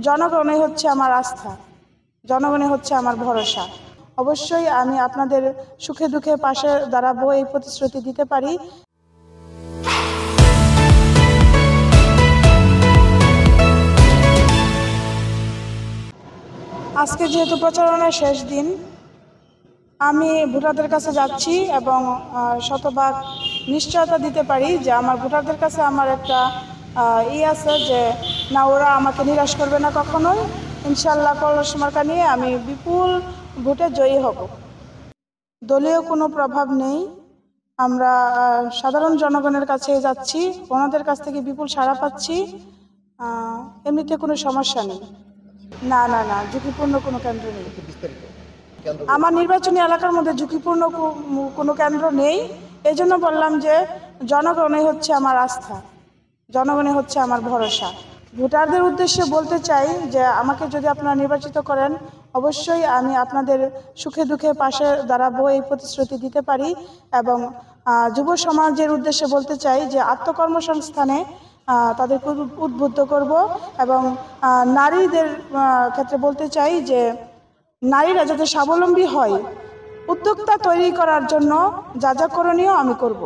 জনগণই হচ্ছে আমার আস্থা, জনগণই হচ্ছে আমার ভরসা। অবশ্যই আমি আপনাদের সুখে দুঃখে পাশে দাঁড়াবো, এই প্রতিশ্রুতি দিতে পারি। আজকে যেহেতু প্রচারণার শেষ দিন, আমি ভোটারদের কাছে যাচ্ছি এবং শতভাগ নিশ্চয়তা দিতে পারি যে আমার ভোটারদের কাছে আমার একটা আছে যে না, ওরা আমাকে নিরাশ করবে না কখনোই। ইনশাআল্লাহ কলস মার্কা নিয়ে আমি বিপুল ভোটে জয়ী হব। দলীয় কোনো প্রভাব নেই, আমরা সাধারণ জনগণের কাছে যাচ্ছি, ওনাদের কাছ থেকে বিপুল সাড়া পাচ্ছি, এমনিতে কোনো সমস্যা নেই। না না না, ঝুঁকিপূর্ণ কোনো কেন্দ্র নেই। আমার নির্বাচনী এলাকার মধ্যে ঝুঁকিপূর্ণ কোনো কেন্দ্র নেই। এই জন্য বললাম যে জনগণই হচ্ছে আমার আস্থা, জনগণই হচ্ছে আমার ভরসা। ভোটারদের উদ্দেশ্যে বলতে চাই যে আমাকে যদি আপনারা নির্বাচিত করেন, অবশ্যই আমি আপনাদের সুখে দুঃখে পাশে দাঁড়াবো, এই প্রতিশ্রুতি দিতে পারি। এবং যুব সমাজের উদ্দেশ্যে বলতে চাই যে আত্মকর্মসংস্থানে তাদেরকে উদ্বুদ্ধ করব। এবং নারীদের ক্ষেত্রে বলতে চাই যে নারীরা যাতে স্বাবলম্বী হয়, উদ্যোক্তা তৈরি করার জন্য যা যা করণীয় আমি করব।